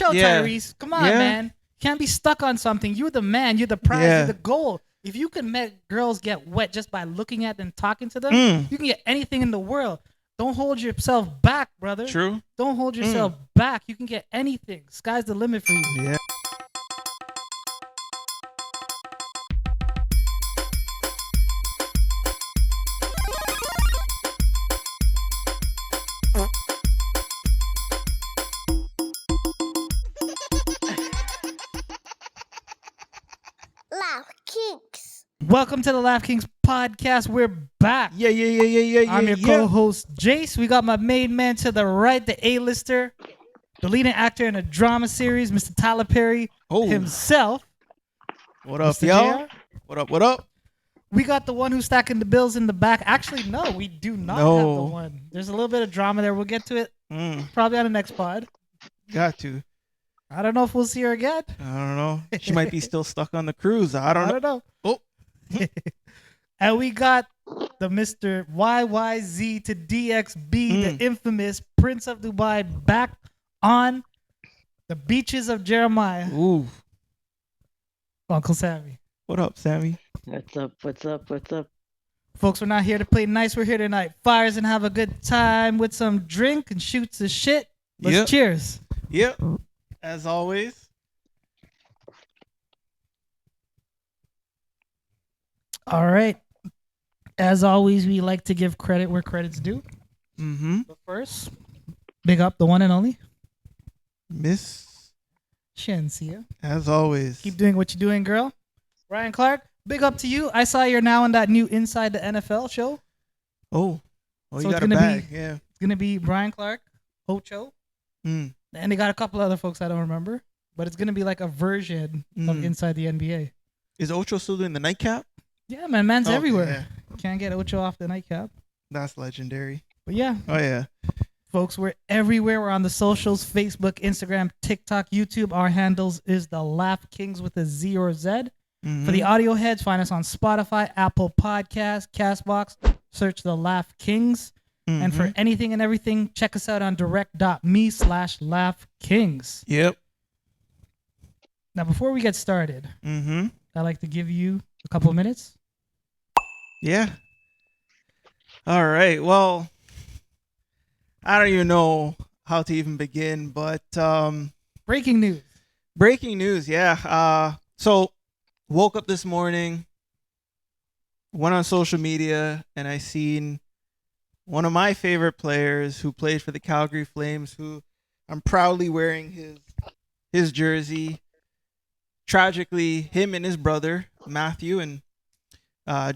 out, Yeah. Tyrese. Come on, Yeah. man. You can't be stuck on something. You're the man. You're the prize. Yeah. You're the goal. If you can make girls get wet just by looking at them and talking to them, you can get anything in the world. Don't hold yourself back, brother. True. Don't hold yourself back. You can get anything. Sky's the limit for you. Yeah. Laugh Kingz. Welcome to the Laugh Kingz podcast. We're back. Yeah. I'm your co-host, Jace. We got my main man to the right, the A-lister, the leading actor in a drama series, Mr. Tyler Perry himself. What up, Mr. y'all? JR. What up? We got the one who's stacking the bills in the back. Actually, no, we do not have the one. There's a little bit of drama there. We'll get to it probably on the next pod. Got to. I don't know if we'll see her again. I don't know. She might be still stuck on the cruise. I don't know. Oh. And we got the Mr. YYZ to DXB, the infamous Prince of Dubai, back on the beaches of Jeremiah. Ooh. Uncle Sammy. What up, Sammy? What's up? Folks, we're not here to play nice. We're here to light fires and have a good time with some drink and shoot some shit. Let's cheers. Yep. As always. All right. As always, we like to give credit where credit's due. But first, big up the one and only Miss. Shensia. As always. Keep doing what you're doing, girl. Ryan Clark, big up to you. I saw you're now on that new Inside the NFL show. Oh, So you it's got a gonna bag. be- Yeah. It's going to be Brian Clark, Ocho, and they got a couple other folks I don't remember. But it's going to be like a version of Inside the NBA. Is Ocho still doing the nightcap? Yeah, man. Man's Okay, everywhere. yeah. Can't get Ocho off the nightcap. That's legendary. But yeah, Oh, yeah. folks, we're everywhere. We're on the socials, Facebook, Instagram, TikTok, YouTube. Our handles is the Laugh Kingz with a Z or Z. For the audio heads, find us on Spotify, Apple Podcasts, Castbox. Search the Laugh Kingz. And for anything and everything, check us out on direct.me/laughkings. Yep. Now, before we get started, Mm-hmm. I'd like to give you a couple of minutes. Yeah. All right. Well, I don't even know how to even begin, but Breaking news. breaking news. Yeah. So woke up this morning, went on social media, and I seen one of my favorite players who played for the Calgary Flames, who I'm proudly wearing his jersey. Tragically, him and his brother Mathew and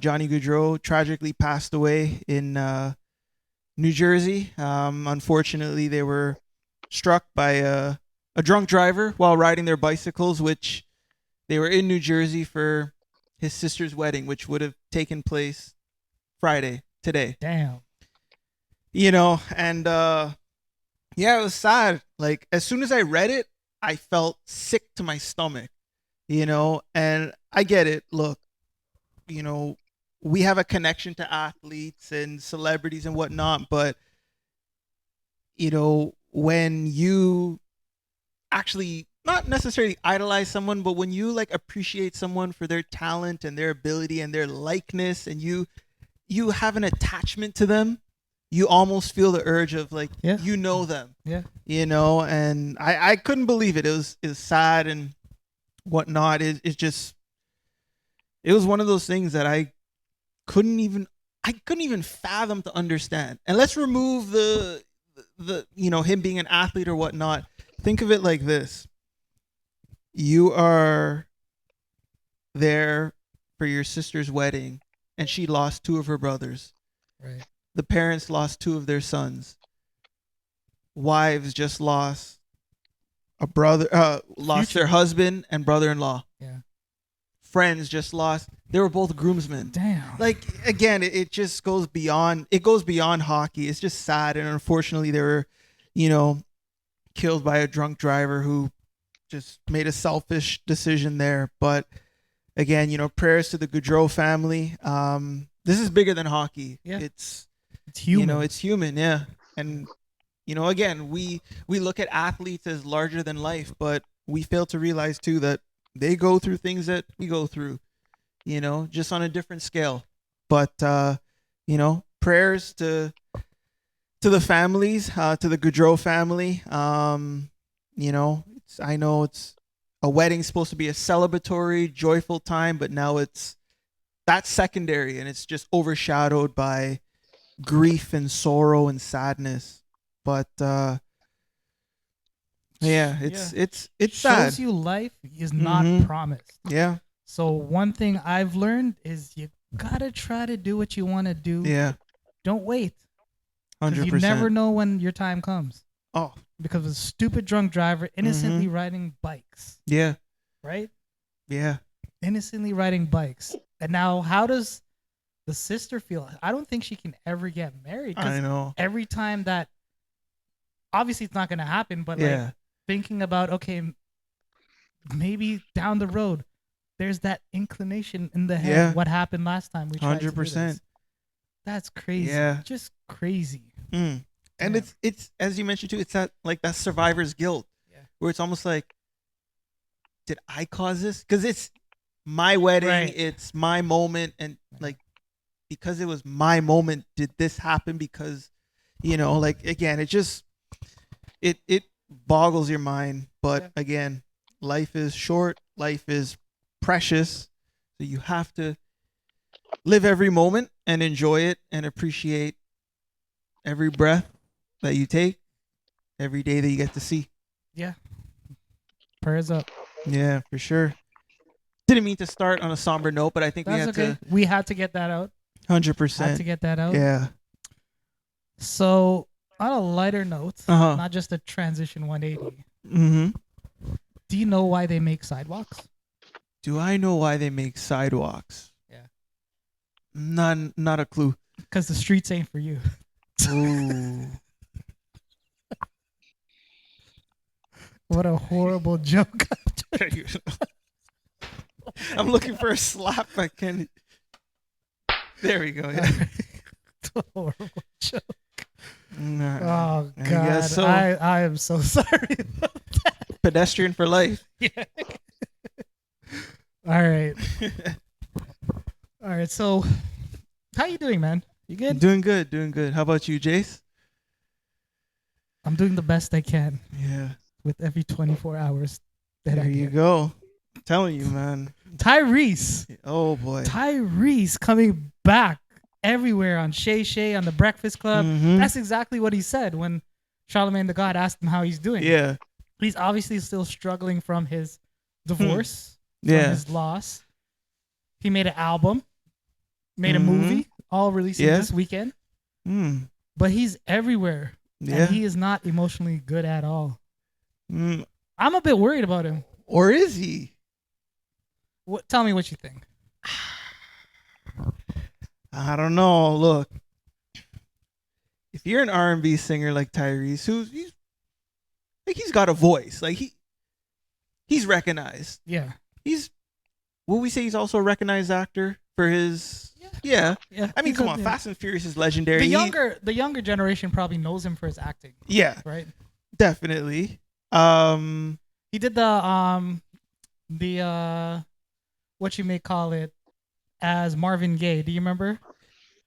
Johnny Gaudreau tragically passed away in New Jersey. Unfortunately, they were struck by a drunk driver while riding their bicycles, which they were in New Jersey for his sister's wedding, which would have taken place Friday, today. Damn. You know, and yeah, it was sad. Like, as soon as I read it, I felt sick to my stomach, you know, and I get it. Look, you know, we have a connection to athletes and celebrities and whatnot, but, you know, when you actually not necessarily idolize someone, but when you like appreciate someone for their talent and their ability and their likeness, and you have an attachment to them, you almost feel the urge of like, you know them, you know, and I couldn't believe it. It was sad and whatnot. It's just, it was one of those things that I couldn't even fathom to understand. And let's remove the you know, him being an athlete or whatnot. Think of it like this. You are there for your sister's wedding and she lost two of her brothers. Right. The parents lost two of their sons. Wives just lost a brother, lost their husband and brother-in-law. Yeah. Friends just lost. They were both groomsmen. Damn. Like, again, it just goes beyond. It goes beyond hockey. It's just sad, and unfortunately, they were, you know, killed by a drunk driver who just made a selfish decision there. But again, you know, prayers to the Gaudreau family. This is bigger than hockey. Yeah. It's human. You know, it's human. Yeah, and again, we look at athletes as larger than life, but we fail to realize too that they go through things that we go through, just on a different scale. But prayers to the families, to the Gaudreau family. I know it's a wedding's supposed to be a celebratory, joyful time, but now that's secondary, and it's just overshadowed by grief and sorrow and sadness. But it's sad. Shows you life is not promised. Yeah. So one thing I've learned is you gotta try to do what you want to do. Yeah. Don't wait. 100%. You never know when your time comes. Oh. Because of a stupid drunk driver innocently riding bikes. Yeah. Right? Yeah. Innocently riding bikes. And now how does the sister feel? I don't think she can ever get married. I know. Every time that, obviously it's not going to happen, but like thinking about, okay, maybe down the road, there's that inclination in the head. Yeah. What happened last time we tried 100%. To do this. That's crazy. Yeah. Just crazy. And it's as you mentioned too, it's that survivor's guilt, where it's almost like, did I cause this? Because it's my wedding, it's my moment, and because it was my moment, did this happen? Because again, it boggles your mind. But again, life is short, life is precious, so you have to live every moment and enjoy it and appreciate every breath that you take, every day that you get to see. Yeah. Prayers up. Yeah, for sure. Didn't mean to start on a somber note, but I think we had to get that out. 100%. Had to get that out. Yeah. So on a lighter note, not just a transition 180. Do you know why they make sidewalks? Do I know why they make sidewalks? Yeah. Not a clue. Because the streets ain't for you. Ooh. What a horrible joke. I'm looking for a slap. I can't. There we go. Yeah. It's a horrible joke. Nah, oh God, so. I am so sorry about that. Pedestrian for life. Yeah. All right. All right. So, how you doing, man? You good? Doing good. How about you, Jace? I'm doing the best I can. Yeah. With every 24 hours that I get. There you go. I'm telling you, man. Tyrese. Oh boy. Tyrese coming back everywhere on Shay Shay on the Breakfast Club. That's exactly what he said when Charlamagne the God asked him how he's doing. Yeah. He's obviously still struggling from his divorce, from his loss. He made an album, made a movie, all releasing this weekend. But he's everywhere. Yeah. And he is not emotionally good at all. I'm a bit worried about him. Or is he? Tell me what you think. I don't know. Look, if you're an R&B singer like Tyrese, he's got a voice. Like he's recognized. Yeah. Will we say he's also a recognized actor for his? Yeah. I mean, come on, Fast and Furious is legendary. The younger generation probably knows him for his acting. Yeah. Right. Definitely. He did the what you may call it as Marvin Gaye. Do you remember?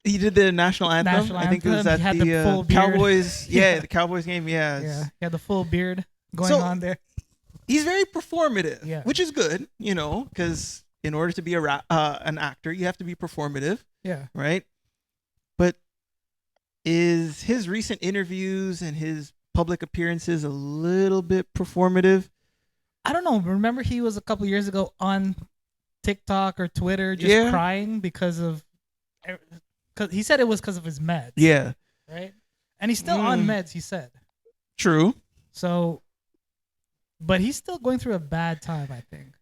He did the national anthem. I think it was at the Cowboys. Yeah, the Cowboys game. Yeah. Yeah. He had the full beard going on there. He's very performative, which is good, because in order to be an actor, you have to be performative. Yeah. Right. But is his recent interviews and his public appearances a little bit performative? I don't know. Remember, he was a couple years ago on TikTok or Twitter just crying because he said it was because of his meds. Yeah. Right? And he's still on meds, he said. True. So, but he's still going through a bad time, I think.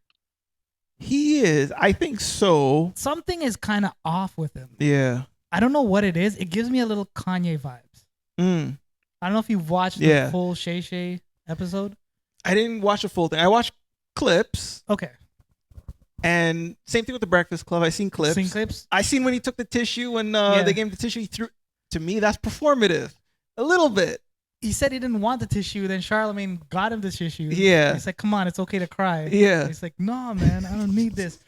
He is. I think so. Something is kind of off with him. Yeah. I don't know what it is. It gives me a little Kanye vibes. I don't know if you've watched the full Shay Shay episode. I didn't watch the full thing. I watched clips. Okay. And same thing with the Breakfast Club. I seen clips. I seen when he took the tissue when they gave him the tissue. He threw. To me, that's performative. A little bit. he said he didn't want the tissue. Then Charlemagne got him the tissue. Yeah. He's like, come on, it's okay to cry. Yeah. He's like, no, man, I don't need this.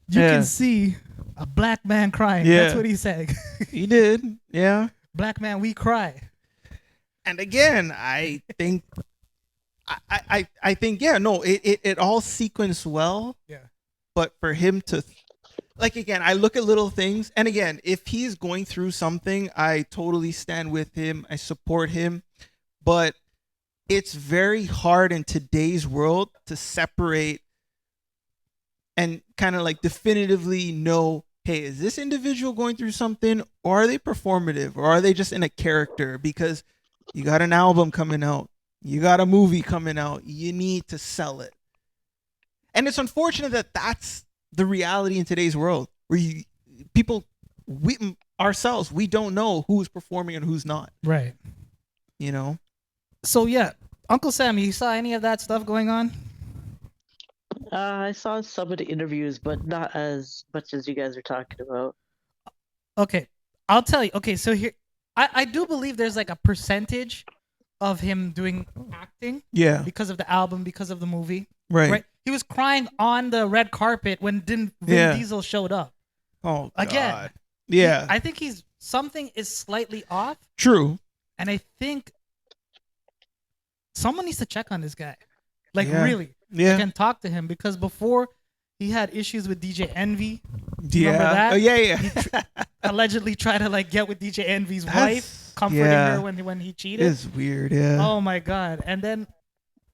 You Yeah. can see a black man crying. Yeah. That's what he said. He did. Yeah. Black man, we cry. And again, I think, I think, yeah, no, it all sequenced well. Yeah. But for him to, like, again, I look at little things. And again, if he's going through something, I totally stand with him. I support him. But it's very hard in today's world to separate and kind of like definitively know, hey, is this individual going through something, or are they performative, or are they just in a character? Because you got an album coming out, you got a movie coming out, you need to sell it. And it's unfortunate that that's the reality in today's world, where we ourselves, we don't know who's performing and who's not. Right. You know? So yeah, Uncle Sammy, you saw any of that stuff going on? I saw some of the interviews, but not as much as you guys are talking about. Okay, I'll tell you. Okay, so here, I do believe there's like a percentage of him doing acting. Yeah. Because of the album, because of the movie. Right. He was crying on the red carpet when Vin Diesel showed up. Oh, again. God. Yeah. I think something is slightly off. True. And I think someone needs to check on this guy. Like, Yeah. really. Yeah. I can talk to him, because before he had issues with DJ Envy. Yeah. Remember that? Oh, yeah. He allegedly tried to like get with DJ Envy's wife, comforting her when he cheated. It's weird, yeah. Oh my God. And then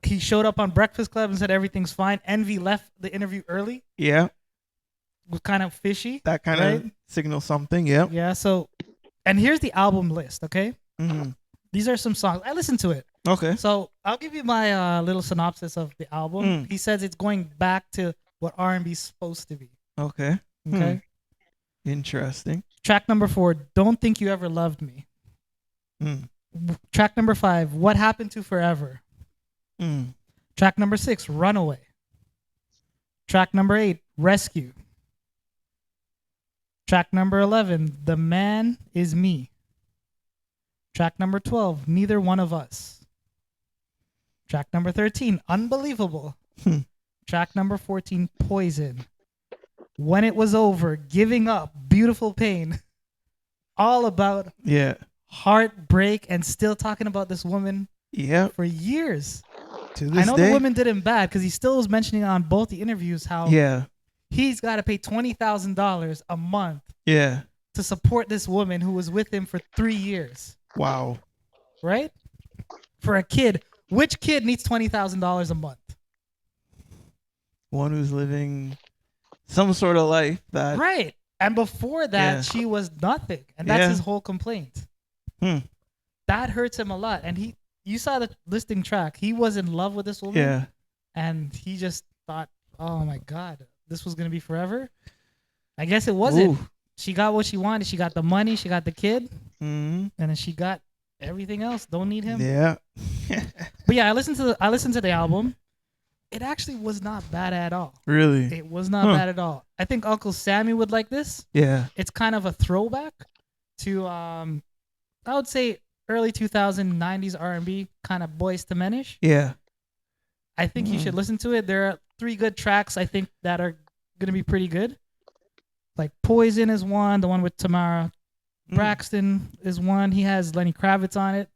he showed up on Breakfast Club and said everything's fine. Envy left the interview early. Yeah. Was kind of fishy. That kind of signals something, yeah. Yeah, so, and here's the album list, okay? Mm-hmm. These are some songs. I listened to it. Okay. So I'll give you my little synopsis of the album. He says it's going back to what R&B is supposed to be. Okay. Okay. Interesting. Track number 4, Don't Think You Ever Loved Me. Track number 5, What Happened to Forever. Track number 6, Runaway. Track number 8, Rescue. Track number 11, The Man Is Me. Track number 12, Neither One of Us. Track number 13, Unbelievable. Track number 14, Poison. When It Was Over, Giving Up, Beautiful Pain. All about heartbreak, and still talking about this woman for years. To this I know day. the woman did him bad, because he still was mentioning on both the interviews how he's got to pay $20,000 a month to support this woman who was with him for 3 years. Wow. Right? For a kid. Which kid needs $20,000 a month? One who's living some sort of life that... Right. And before that, she was nothing. And that's his whole complaint. That hurts him a lot. And you saw the listing track. He was in love with this woman. Yeah. And he just thought, oh my God, this was going to be forever. I guess it wasn't. Ooh. She got what she wanted. She got the money. She got the kid. And then she got everything else. Don't need him. Yeah. But yeah, I listened to the album. It actually was not bad at all. Really? It was not bad at all. I think Uncle Sammy would like this. Yeah. It's kind of a throwback to I would say early 2090s R&B, kind of Boys to Men-ish. Yeah. I think you should listen to it. There are 3 good tracks I think that are going to be pretty good. Like Poison is one, the one with Tamara Braxton is one. He has Lenny Kravitz on it.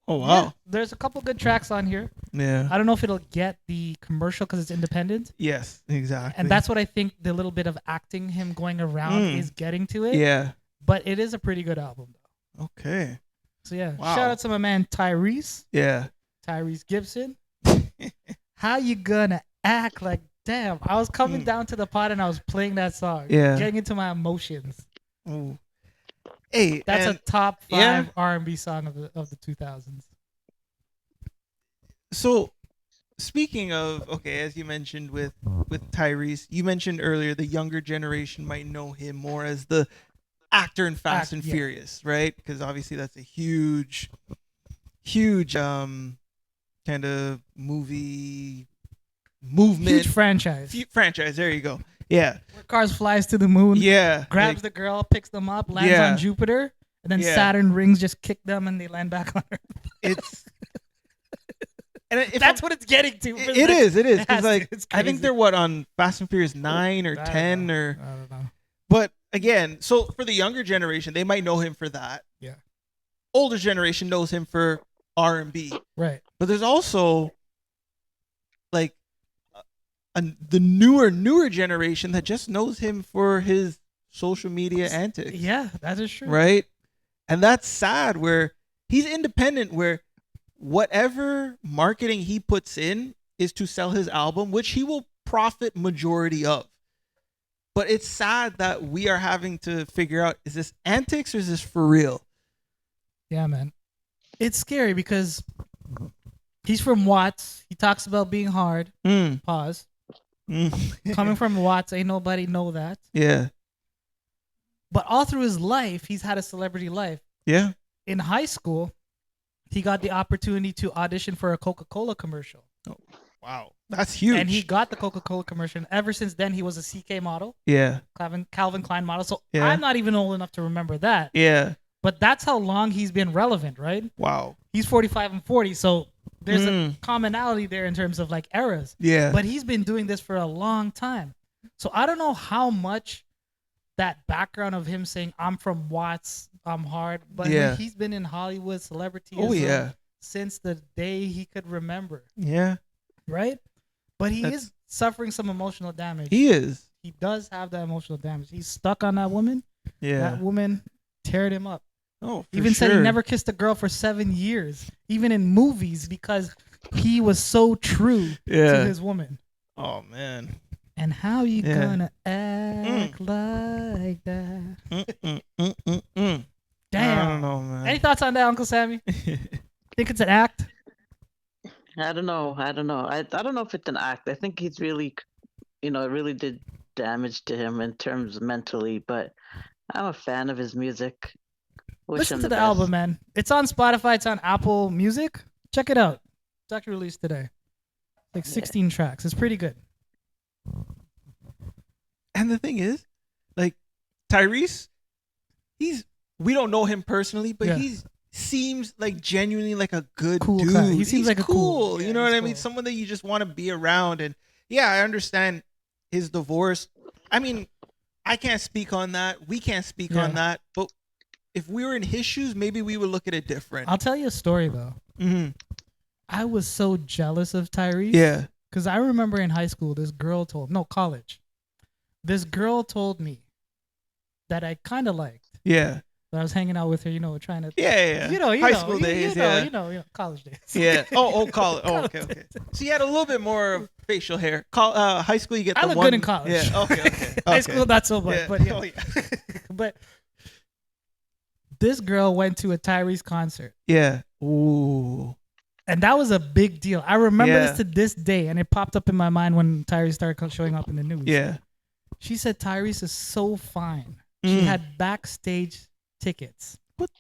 Oh, wow. Yeah, there's a couple good tracks on here. Yeah. I don't know if it'll get the commercial because it's independent. Yes, exactly. And that's what I think the little bit of acting him going around is getting to it. Yeah. But it is a pretty good album, though. Okay. So, yeah. Wow. Shout out to my man Tyrese. Yeah. Tyrese Gibson. How you gonna act like, damn, I was coming down to the pod and I was playing that song. Yeah. Getting into my emotions. Ooh. Hey, that's a top 5 R&B song of the 2000s. So, speaking of, okay, as you mentioned with Tyrese, you mentioned earlier the younger generation might know him more as the actor in Fast and Furious, right? Because obviously that's a huge kind of movie movement. Huge franchise. Franchise, there you go. Yeah. Where cars flies to the moon. Yeah. Grabs the girl, picks them up, lands on Jupiter, And then Yeah. Saturn rings just kick them and they land back on Earth. It's and if That's what it's getting to. it is. It is has because to. like It's I think crazy. they're what on Fast and Furious 9 or I don't 10 know. or. I don't know. But again, so for the younger generation, they might know him for that. Yeah. Older generation knows him for R&B. Right. But there's also like the newer generation that just knows him for his social media antics. Yeah, that is true. Right? And that's sad where he's independent, where whatever marketing he puts in is to sell his album, which he will profit majority of. But it's sad that we are having to figure out, is this antics or is this for real? Yeah, man. It's scary because he's from Watts. He talks about being hard. Pause. Coming from Watts, ain't nobody know that. Yeah. But all through his life, he's had a celebrity life. Yeah. In high school, he got the opportunity to audition for a Coca-Cola commercial. Oh, wow. That's huge. And he got the Coca-Cola commercial. And ever since then, he was a CK model. Yeah. Calvin Klein model. So Yeah. I'm not even old enough to remember that. Yeah. But that's how long he's been relevant, right? Wow. He's 45 and 40. So there's a commonality there in terms of like eras. Yeah. But he's been doing this for a long time. So I don't know how much that background of him saying, I'm from Watts, I'm hard. But Yeah. he's been in Hollywood celebrity since the day he could remember. Yeah. Right? But he is suffering some emotional damage. He is. He does have that emotional damage. He's stuck on that woman. Yeah. That woman teared him up. Oh, for Even said he sure. never kissed a girl for 7 years, even in movies, because he was so true to his woman. Oh, man. And how you gonna act like that? Damn. I don't know, man. Any thoughts on that, Uncle Sammy? Think it's an act? I don't know. I don't know if it's an act. I think he's really, it really did damage to him in terms mentally. But I'm a fan of his music. Listen to the album, man. It's on Spotify. It's on Apple Music. Check it out. It's actually released today. Like 16 tracks. It's pretty good. And the thing is, like, Tyrese, we don't know him personally, but he seems like genuinely like a good Cool dude. guy. He seems He's like a cool. You know what I mean? Cool. Someone that you just want to be around. And yeah, I understand his divorce. I mean, I can't speak on that. We can't speak on that. But if we were in his shoes, maybe we would look at it different. I'll tell you a story, though. Mm-hmm. I was so jealous of Tyrese. Yeah. Because I remember in high school, college. This girl told me that I kind of liked. Yeah. But I was hanging out with her, trying to. Yeah. High school days. College days. Yeah. Oh, college. Oh, okay. So you had a little bit more of facial hair. High school, you get the I look one. good in college. Yeah. Okay. High school, not so much. Yeah. But yeah. Oh, yeah. But this girl went to a Tyrese concert. Yeah. Ooh. And that was a big deal. I remember this to this day, and it popped up in my mind when Tyrese started showing up in the news. Yeah. She said Tyrese is so fine. She had backstage tickets. What?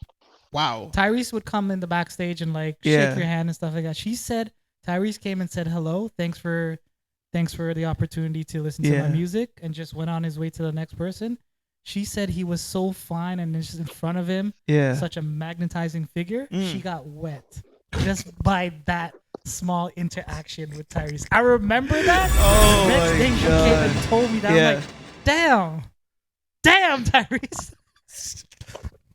Wow. Tyrese would come in the backstage and shake your hand and stuff like that. She said Tyrese came and said hello, thanks for the opportunity to listen to my music, and just went on his way to the next person. She said he was so fine and just in front of him, such a magnetizing figure. She got wet just by that small interaction with Tyrese. I remember that. Oh, Next my day she God. came and told me that. I'm like, damn, Tyrese.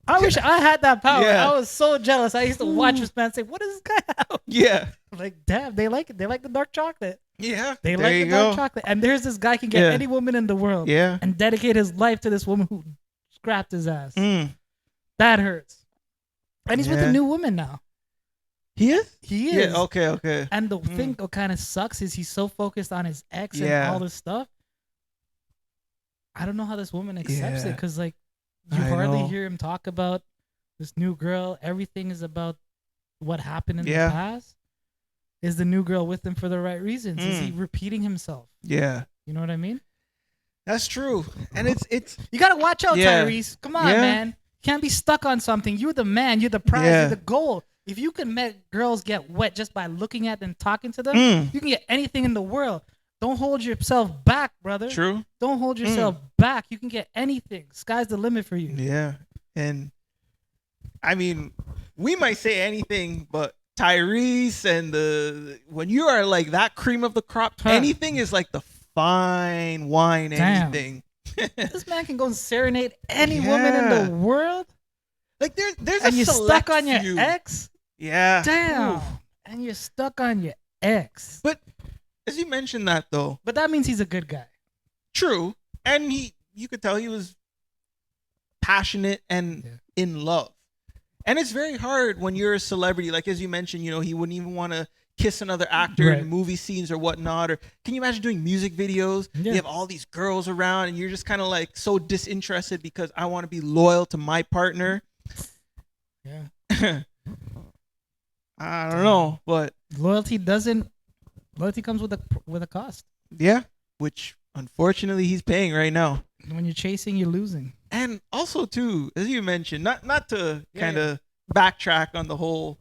I wish I had that power. Yeah. I was so jealous. I used to watch this man say, "What does this guy have?" Yeah. Like, damn, they like it. They like the dark chocolate. Yeah. They there like you the go. dark chocolate. And there's this guy can get any woman in the world and dedicate his life to this woman who scrapped his ass. That hurts. And he's with a new woman now. He is? He is. Yeah, okay. And the thing that kind of sucks is he's so focused on his ex and all this stuff. I don't know how this woman accepts it, because you hardly hear him talk about this new girl. Everything is about what happened in the past. Is the new girl with him for the right reasons? Is he repeating himself? Yeah. You know what I mean? That's true. And it's you gotta watch out, Tyrese. Come on, man. You can't be stuck on something. You're the man. You're the prize. You're the goal. If you can make girls get wet just by looking at them, talking to them, you can get anything in the world. Don't hold yourself back, brother. True. Don't hold yourself back. You can get anything. Sky's the limit for you. Yeah. And I mean, we might say anything, but Tyrese and when you are like that cream of the crop, anything is like the fine wine. Damn. Anything. This man can go and serenade any woman in the world. Like there's and a you're select stuck on your few. ex. Yeah. Damn. Oof. And you're stuck on your ex. But as you mentioned that though. But that means he's a good guy. True. And you could tell he was passionate and in love. And it's very hard when you're a celebrity, like as you mentioned, he wouldn't even want to kiss another actor in movie scenes or whatnot. Or can you imagine doing music videos? You have all these girls around and you're just kind of like so disinterested because I want to be loyal to my partner. Yeah. I don't know, but loyalty comes with a cost. Yeah, which unfortunately he's paying right now. When you're chasing, you're losing. And also too, as you mentioned, not to kind of backtrack on the whole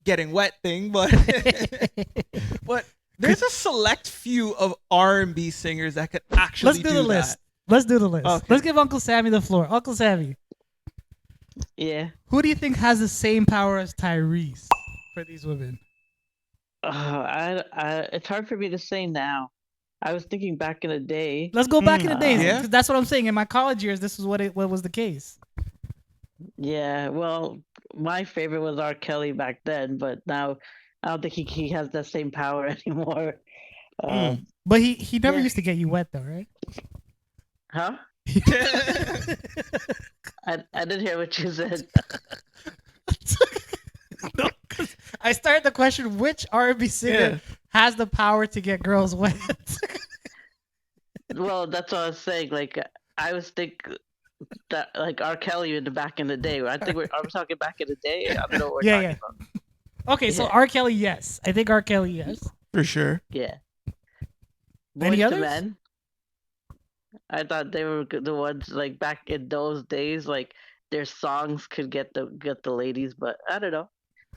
getting wet thing, but but there's a select few of R&B singers that could actually do the list. Let's do the list. Okay. Let's give Uncle Sammy the floor. Uncle Sammy. Yeah. Who do you think has the same power as Tyrese for these women? It's hard for me to say now. I was thinking back in the day. Let's go back in the days. Yeah. That's what I'm saying. In my college years, this is what was the case. Yeah, well, my favorite was R. Kelly back then, but now I don't think he has that same power anymore. But he never used to get you wet though, right? Huh? I didn't hear what you said. No, I started the question: which R&B singer has the power to get girls wet? Well, that's what I was saying. Like, I was thinking that like R. Kelly in the back in the day. I think are we talking back in the day? I don't know what we're talking about. Okay, so R. Kelly, yes. I think R. Kelly, yes. For sure. Yeah. Any others? Men, I thought they were the ones like back in those days. Like their songs could get the ladies, but I don't know.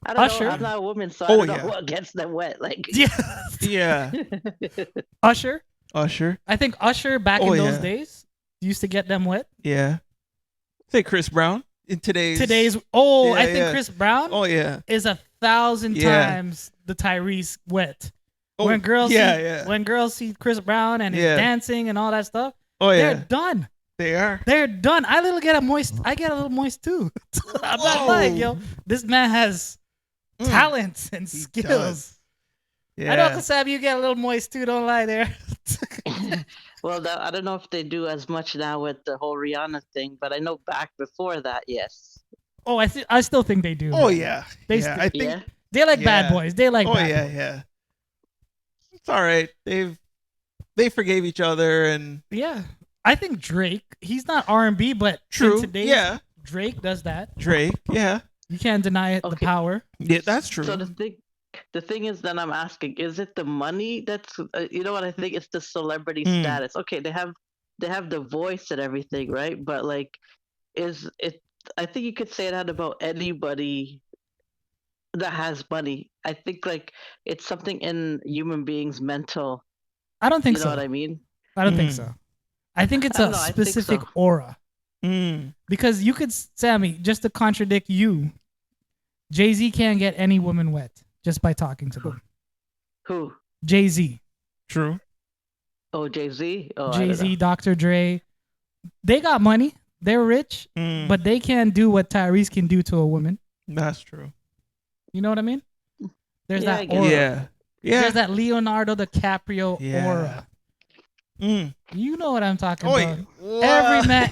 Usher. I'm not a woman, so I don't know what gets them wet. Like yeah. Usher. I think Usher back in those days used to get them wet. Yeah. Say Chris Brown in today's. I think Chris Brown. Is 1,000 times the Tyrese wet. When girls see Chris Brown and his dancing and all that stuff, they're done. They're done. I get a little moist too. I'm not lying, yo. This man has talents and skills. Yeah. I know, Kasab, you get a little moist too. Don't lie there. Well, I don't know if they do as much now with the whole Rihanna thing, but I know back before that, yes. Oh, I still think they do. Oh yeah, I think they like bad boys. They like. Yeah. It's all right. They forgave each other and I think Drake. He's not R&B, but true. Today, Drake does that. Drake, you can't deny it. The power. Yeah, that's true. So the thing is, then I'm asking: is it the money that's? You know what I think? It's the celebrity status. Okay, they have the voice and everything, right? But like, is it? I think you could say that about anybody that has money. I think like it's something in human beings' mental. I don't think so. You know what I mean? I don't think so. I think it's a specific aura. Because you could, Sammy, just to contradict you, Jay-Z can't get any woman wet just by talking to them. Who? Jay-Z. True. Oh, Jay-Z? Oh, Jay-Z, Dr. Dre. They got money. They're rich, but they can't do what Tyrese can do to a woman. That's true. You know what I mean? There's that aura. Yeah. There's that Leonardo DiCaprio aura. You know what I'm talking about.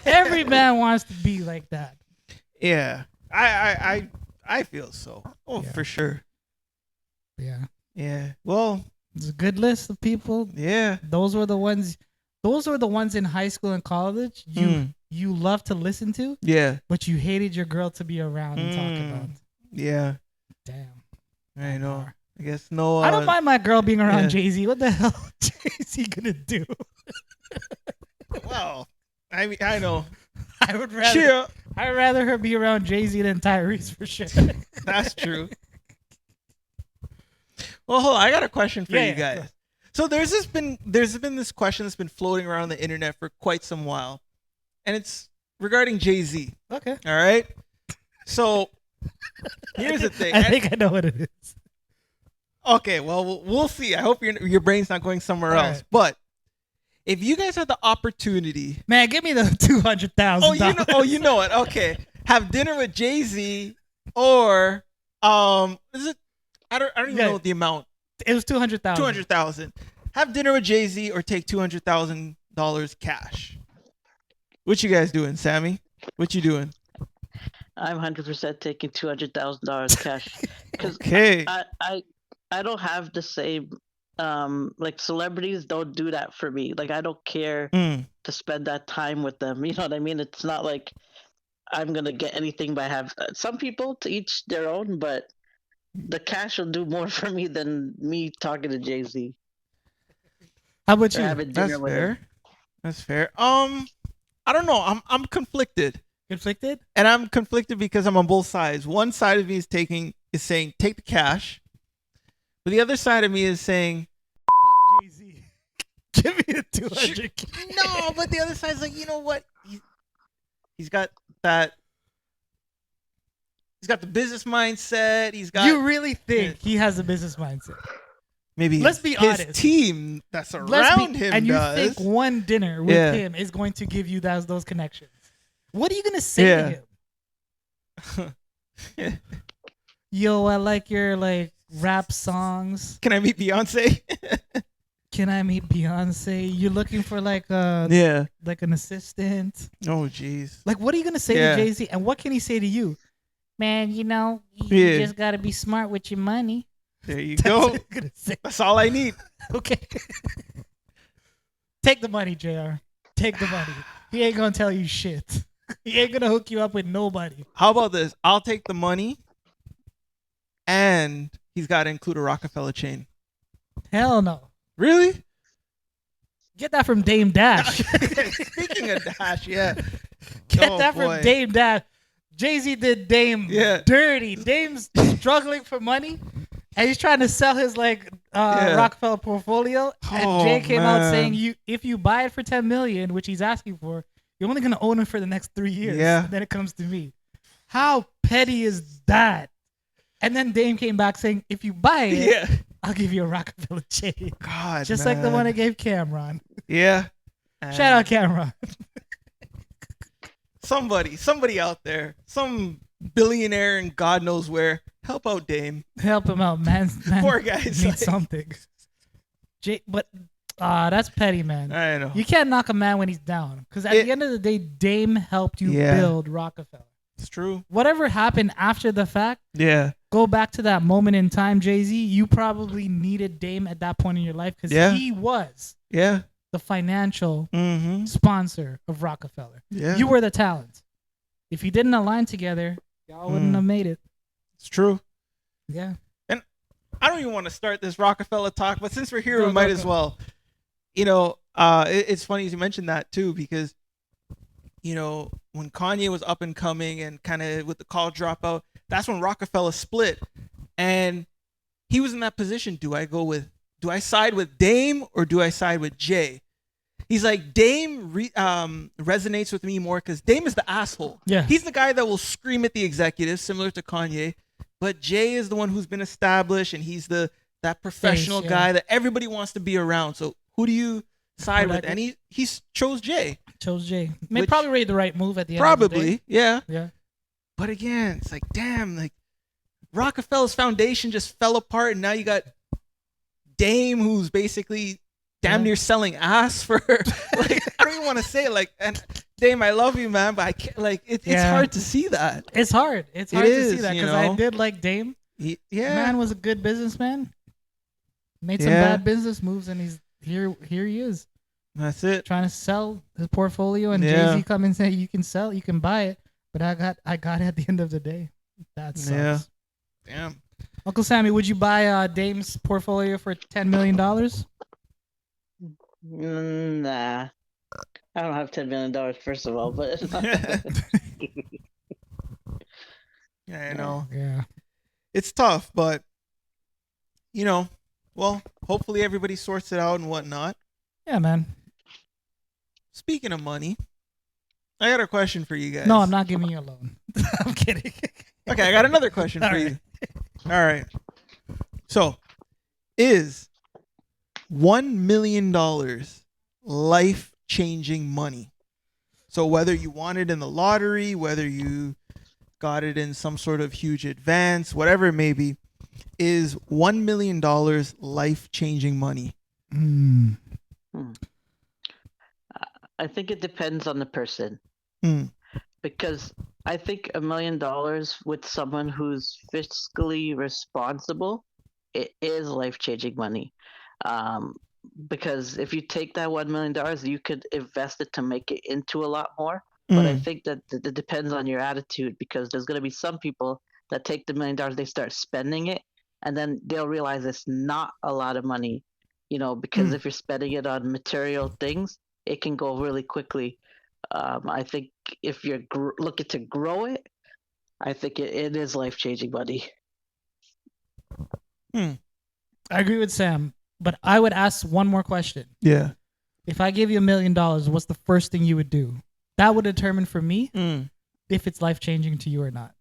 Every man wants to be like that. Yeah. I feel so. For sure. Yeah. Yeah. Well, it's a good list of people. Yeah. Those were the ones in high school and college you love to listen to. Yeah. But you hated your girl to be around and talk about. Yeah. Damn. I know. I guess no. I don't mind my girl being around Jay-Z. What the hell is Jay-Z gonna do? Well, I mean, I know. I'd rather her be around Jay-Z than Tyrese for sure. That's true. Well, hold on. I got a question for you guys. Sure. So there's been this question that's been floating around the internet for quite some while, and it's regarding Jay-Z. Okay. All right. So here's the thing. I think I know what it is. Okay, well, we'll see. I hope your brain's not going somewhere All else. right. But if you guys had the opportunity, Man, give me the $200,000. you know it. Okay, have dinner with Jay-Z, or is it? I don't even know the amount. It was 200,000. 200,000. Have dinner with Jay-Z or take $200,000 cash. What you guys doing, Sammy? What you doing? I'm 100% taking $200,000 cash because Okay. I don't have the same like celebrities don't do that for me. Like I don't care to spend that time with them. You know what I mean? It's not like I'm gonna get anything by have some people to each their own, but the cash will do more for me than me talking to Jay-Z. How about you? That's fair. That's fair. I don't know. I'm conflicted. Conflicted? And I'm conflicted because I'm on both sides. One side of me is saying take the cash, but the other side of me is saying fuck Jay-Z. Give me the 200K. no. But the other side is like, you know what? He's got that. He's got the business mindset. He's got. You really think he has a business mindset? Maybe Let's be his honest. team that's around him and does. you think one dinner with him is going to give you those connections? What are you gonna say to him? Yo, I like your rap songs. Can I meet Beyonce? Can I meet Beyonce? You're looking for like an assistant. Oh jeez. Like, what are you gonna say to Jay-Z? And what can he say to you? Man, you just gotta be smart with your money. There you go. That's all I need. Okay. Take the money, JR. Take the money. He ain't gonna tell you shit. He ain't gonna hook you up with nobody. How about this? I'll take the money, and he's got to include a Rockefeller chain. Hell no. Really? Get that from Dame Dash. Speaking of Dash, yeah. Get that from Dame Dash. Jay-Z did Dame dirty. Dame's struggling for money, and he's trying to sell his Rockefeller portfolio. And Jay came out saying, if you buy it for $10 million, which he's asking for, you're only gonna own it for the next 3 years. Yeah. And then it comes to me. How petty is that? And then Dame came back saying, if you buy it, I'll give you a Rockefeller chain. God, just like the one I gave Cameron. Yeah. Shout out Cameron. Somebody out there, some billionaire in God knows where, help out Dame. Help him out, man. Poor guys need something. But that's petty, man. I know. You can't knock a man when he's down, because at the end of the day, Dame helped you build Rockefeller. It's true. Whatever happened after the fact, go back to that moment in time, Jay-Z. You probably needed Dame at that point in your life because he was the financial sponsor of Rockefeller. Yeah. You were the talent. If you didn't align together, y'all wouldn't have made it. It's true. Yeah. And I don't even want to start this Rockefeller talk, but since we're here, we might as well. You know, it's funny you mentioned that too, because, you know, when Kanye was up and coming and kind of with the call dropout, that's when Rockefeller split. And he was in that position. Do I side with Dame or do I side with Jay? He's like, Dame resonates with me more because Dame is the asshole. Yeah. He's the guy that will scream at the executives, similar to Kanye. But Jay is the one who's been established, and he's that professional guy that everybody wants to be around. So who do you side with? And he chose Jay. Probably made the right move at the end of the day. Probably, yeah. But again, it's like, damn, like Rockefeller's foundation just fell apart, and now you got Dame, who's basically damn near selling ass for like, I don't even want to say it, like, and Dame, I love you, man, but I can't, like, it's hard to see that. It's hard to see that because I did like Dame. Man was a good businessman. Made some bad business moves, and he's here he is. That's it. Trying to sell his portfolio, and Jay-Z come and say you can buy it, but I got it at the end of the day. That sucks. Yeah. Damn. Uncle Sammy, would you buy Dame's portfolio for $10 million? Nah. I don't have $10 million, first of all, but yeah, I know. Yeah. It's tough, but you know, well, hopefully everybody sorts it out and whatnot. Yeah, man. Speaking of money, I got a question for you guys. No, I'm not giving you a loan. I'm kidding. Okay, I got another question for you. All right. So, is $1 million life-changing money? So whether you won it in the lottery, whether you got it in some sort of huge advance, whatever it may be, is $1 million life-changing money? Mm. I think it depends on the person. Mm. Because I think $1 million with someone who's fiscally responsible, it is life-changing money. Because if you take that $1 million, you could invest it to make it into a lot more. But I think that it depends on your attitude, because there's going to be some people that take the $1 million, they start spending it, and then they'll realize it's not a lot of money, because if you're spending it on material things, it can go really quickly. I think if you're looking to grow it, I think it is life-changing money. I agree with Sam, but I would ask one more question. Yeah. If I gave you $1 million, what's the first thing you would do? That would determine for me if it's life-changing to you or not.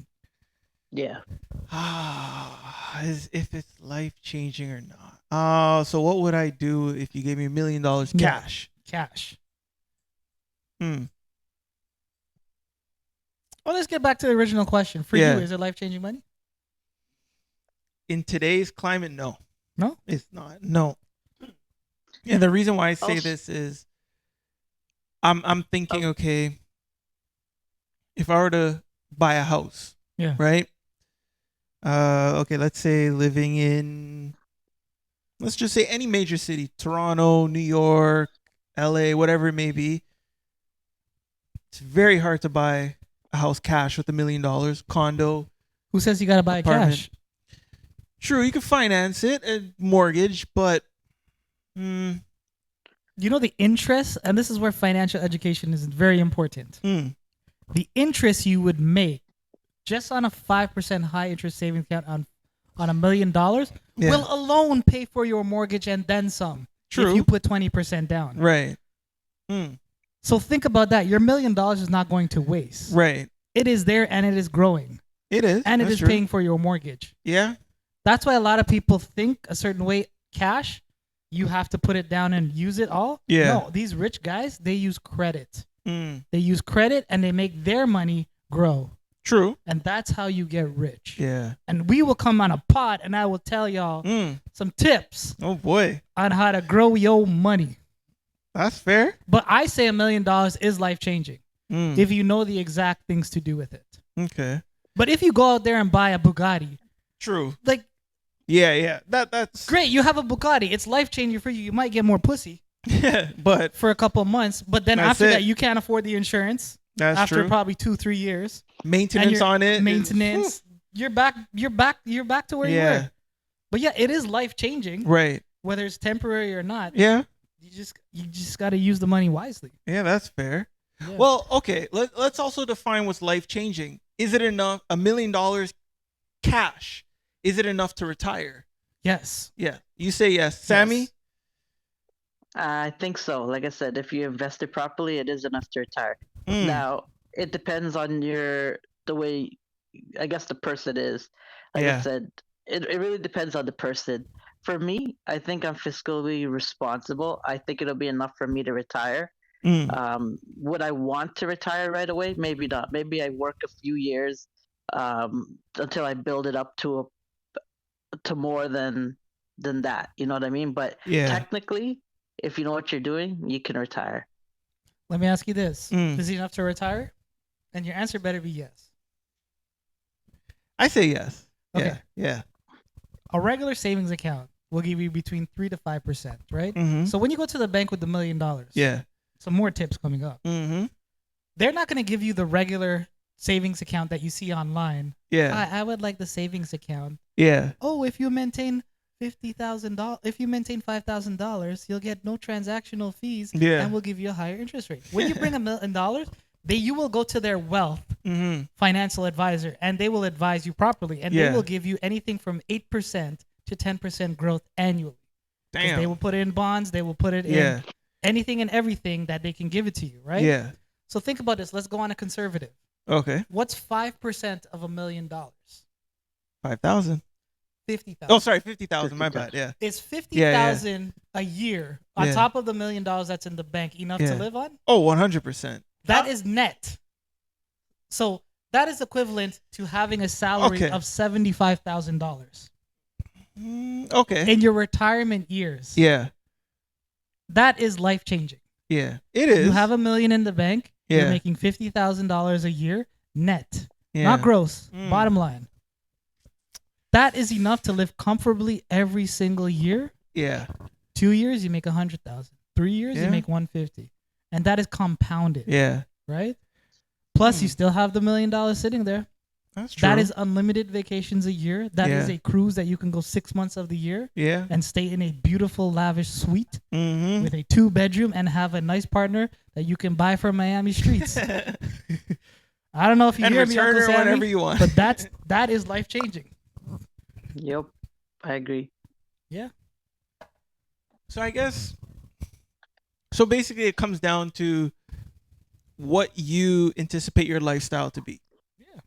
Yeah. If it's life-changing or not. So what would I do if you gave me $1 million cash? Cash. Well, let's get back to the original question. For you, is it life-changing money? In today's climate, no. No? It's not. No. And the reason why I say this is I'm thinking, okay, if I were to buy a house, right? Okay, let's say living in, let's just say any major city, Toronto, New York, LA, whatever it may be. It's very hard to buy a house cash with $1 million, condo. Who says you got to buy apartment. Cash? True, you can finance it, a mortgage, but you know the interest, and this is where financial education is very important. The interest you would make just on a 5% high interest savings account on $1 million will alone pay for your mortgage and then some. True. If you put 20% down. Right. So think about that. Your $1 million is not going to waste. Right. It is there and it is growing. It is. And it is paying for your mortgage. Yeah. That's why a lot of people think a certain way. Cash, you have to put it down and use it all. Yeah. No, these rich guys, they use credit. They use credit and they make their money grow. True. And that's how you get rich. Yeah. And we will come on a pod and I will tell y'all some tips. Oh boy. On how to grow your money. That's fair. But I say $1 million is life-changing if you know the exact things to do with it. Okay. But if you go out there and buy a Bugatti. True. Like. Yeah. That's great. You have a Bugatti. It's life-changing for you. You might get more pussy. But for a couple of months. But then after that, you can't afford the insurance. That's after true. Probably 2-3 years. Maintenance on it. Maintenance. You're back to where you were. But yeah, it is life-changing. Right. Whether it's temporary or not. Yeah. You just got to use the money wisely. Yeah, that's fair. Yeah. Well, okay. Let's also define what's life-changing. Is it enough? $1 million cash. Is it enough to retire? Yes. Yeah. You say yes. Sammy? Yes. I think so. Like I said, if you invest it properly, it is enough to retire. Now, it depends on the way, I guess, the person is. Like I said, it really depends on the person. For me, I think I'm fiscally responsible. I think it'll be enough for me to retire. Would I want to retire right away? Maybe not. Maybe I work a few years until I build it up to more than that. You know what I mean? But technically, if you know what you're doing, you can retire. Let me ask you this. Is it enough to retire? And your answer better be yes. I say yes. Okay. Yeah. A regular savings account will give you between 3 to 5%, right? So when you go to the bank with $1 million, some more tips coming up. They're not going to give you the regular savings account that you see online. Yeah. I would like the savings account. Yeah. Oh, if you maintain $50,000, if you maintain $5,000, you'll get no transactional fees, and we'll give you a higher interest rate. When you bring $1 million, you will go to their wealth financial advisor, and they will advise you properly, and they will give you anything from 8% to 10% growth annually. Damn. They will put it in bonds. They will put it in anything and everything that they can give it to you, right? Yeah. So think about this. Let's go on a conservative. Okay. What's 5% of $1 million? 5,000. 50,000. Oh, sorry, 50,000. My bad. Yeah. Is 50,000 a year on Yeah. top of the $1 million that's in the bank enough to live on? Oh, 100%. That is net. So that is equivalent to having a salary of $75,000 Okay. in your retirement years. Yeah. That is life changing. Yeah. It is. You have $1 million in the bank. Yeah. You're making $50,000 a year net, Yeah. not gross. Bottom line. That is enough to live comfortably every single year. Yeah. 2 years, you make 100,000. 3 years, you make 150, and that is compounded. Yeah. Right. Plus, you still have the $1 million sitting there. That's true. That is unlimited vacations a year. That is a cruise that you can go 6 months of the year. Yeah. And stay in a beautiful, lavish suite with a 2-bedroom and have a nice partner that you can buy from Miami streets. I don't know if you hear me, Uncle Sammy, whenever you want. but that is life changing. Yep, I agree. Yeah. So I guess, so basically it comes down to what you anticipate your lifestyle to be. Yeah.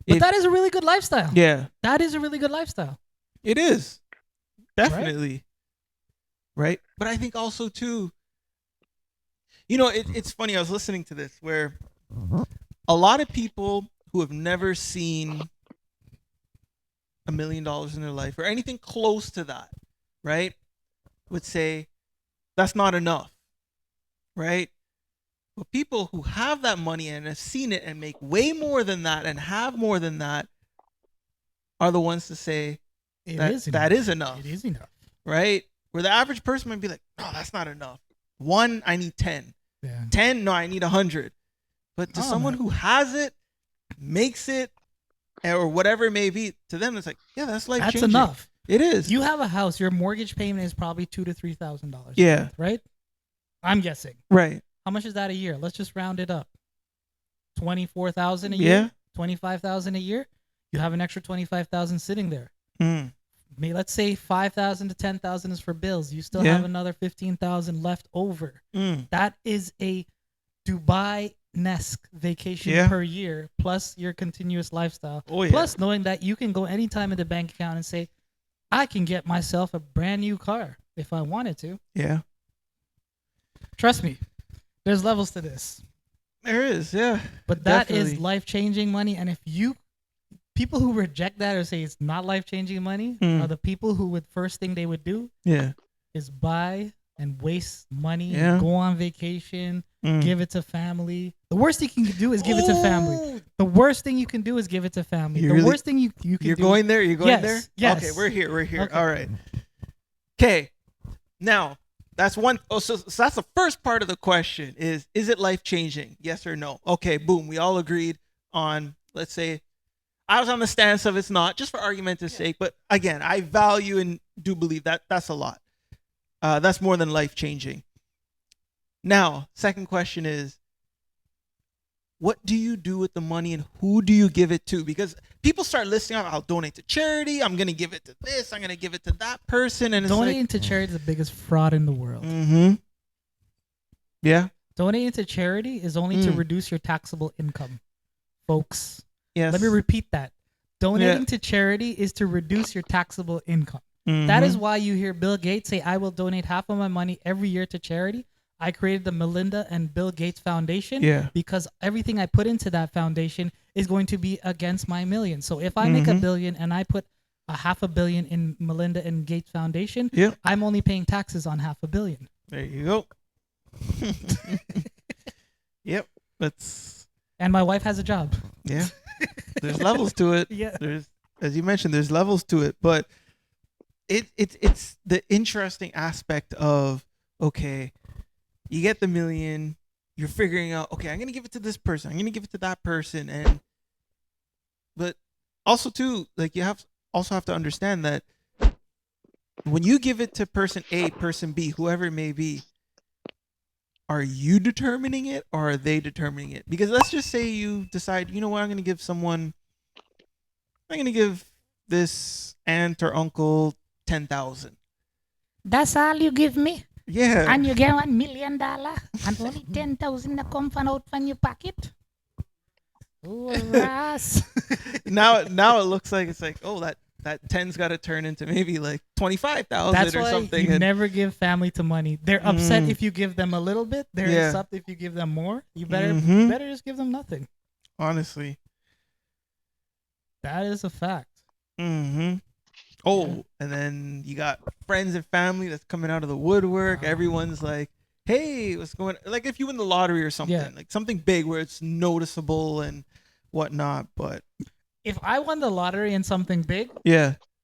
But that is a really good lifestyle. Yeah. That is a really good lifestyle. It is. Definitely. Right? But I think also too, you know, it's funny. I was listening to this where a lot of people who have never seen $1 million in their life or anything close to that, right, would say that's not enough, right? But people who have that money and have seen it and make way more than that and have more than that are the ones to say that is enough. It is enough. Right? Where the average person might be like, no, that's not enough. 1, I need 10. Yeah. 10, no, I need 100. But to someone who has it, makes it, or whatever it may be, to them it's like, yeah, that's life changing. That's enough. It is. You have a house. Your mortgage payment is probably $2,000 to $3,000. Yeah. Right. I'm guessing. Right. How much is that a year? Let's just round it up. 24,000 a year. Yeah. 25,000 a year. You have an extra 25,000 sitting there. Let's say 5,000 to 10,000 is for bills. You still have another 15,000 left over. That is a Dubai-esque vacation per year, plus your continuous lifestyle. Plus knowing that you can go anytime in the bank account and say, I can get myself a brand new car if I wanted to. Yeah. Trust me, there's levels to this. There is, yeah. But that is life-changing money. And if people who reject that or say it's not life-changing money are the people who would first thing they would do is buy and waste money and go on vacation, give it to family. The worst thing you can do is give it to family. The worst thing you can do is give it to family. Worst thing you can do. You're going there? You're going there? Yes. Okay, we're here. Okay. All right. Okay. Now, that's one. Oh, so that's the first part of the question is it life-changing? Yes or no? Okay, boom. We all agreed on, let's say, I was on the stance of it's not, just for argument's sake. But again, I value and do believe that that's a lot. That's more than life-changing. Now, second question is, what do you do with the money and who do you give it to? Because people start listing out, I'll donate to charity, I'm going to give it to this, I'm going to give it to that person. And donating to charity is the biggest fraud in the world. Yeah. Donating to charity is only to reduce your taxable income, folks. Yes. Let me repeat that. Donating to charity is to reduce your taxable income. That is why you hear Bill Gates say, I will donate half of my money every year to charity. I created the Melinda and Bill Gates Foundation because everything I put into that foundation is going to be against my million. So if I make $1 billion and I put a $500 million in Melinda and Gates Foundation, I'm only paying taxes on $500 million. There you go. Yep. And my wife has a job. Yeah. There's levels to it. Yeah. There's, as you mentioned, there's levels to it. But it's the interesting aspect of, okay, you get the $1 million, you're figuring out, okay, I'm going to give it to this person, I'm going to give it to that person. But also too, like you have to understand that when you give it to person A, person B, whoever it may be, are you determining it or are they determining it? Because let's just say you decide, you know what, I'm going to give this aunt or uncle 10,000. That's all you give me? Yeah. And you get $1 million and only 10,000 that come from out from your pocket? Ooh, Ross. Now it looks like it's like, oh, that 10's got to turn into maybe like 25,000 That's or why something. you never give family to money. They're upset if you give them a little bit. They're upset if you give them more. You better just give them nothing. Honestly, that is a fact. Oh, yeah. And then you got friends and family that's coming out of the woodwork. Everyone's like, hey, what's going on? Like if you win the lottery or something, like something big where it's noticeable and whatnot. But if I won the lottery and something big,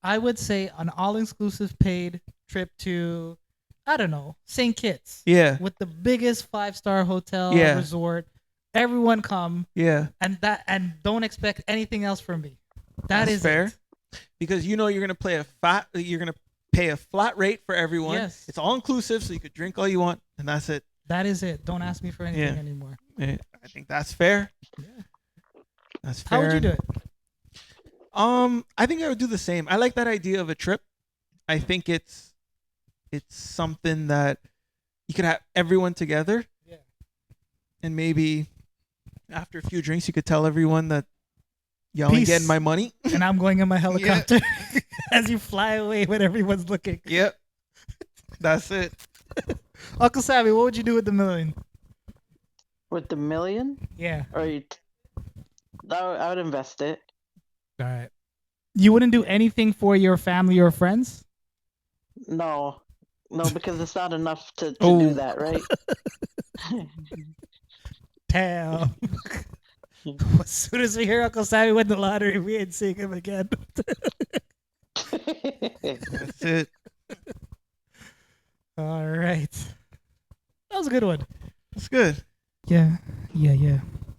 I would say an all-inclusive paid trip to, I don't know, St. Kitts. Yeah. With the biggest 5-star hotel resort. Everyone come. Yeah. And don't expect anything else from me. That's fair. Because you're gonna pay a flat rate for everyone. Yes. It's all inclusive, so you could drink all you want, and that's it. That is it. Don't ask me for anything anymore. Yeah. I think that's fair. Yeah. That's fair. How would you do it? I think I would do the same. I like that idea of a trip. I think it's something that you could have everyone together. Yeah. And maybe after a few drinks, you could tell everyone that y'all ain't getting my money. And I'm going in my helicopter as you fly away when everyone's looking. Yep. That's it. Uncle Sammy, what would you do with the $1 million? With the $1 million? Yeah. I would invest it. All right. You wouldn't do anything for your family or friends? No, because it's not enough to do that, right? Damn. As soon as we hear Uncle Sammy win the lottery, we ain't seeing him again. That's it. All right. That was a good one. That's good. Yeah.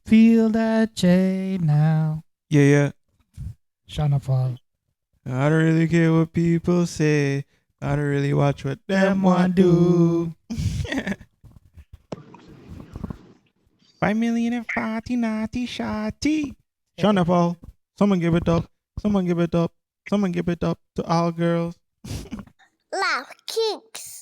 Feel that J now. Yeah. Shana Paul. I don't really care what people say. I don't really watch what them want do. 5 million and 40 naughty shotty. Shana Paul. Someone give it up. Someone give it up. Someone give it up to all girls. Love Kingz.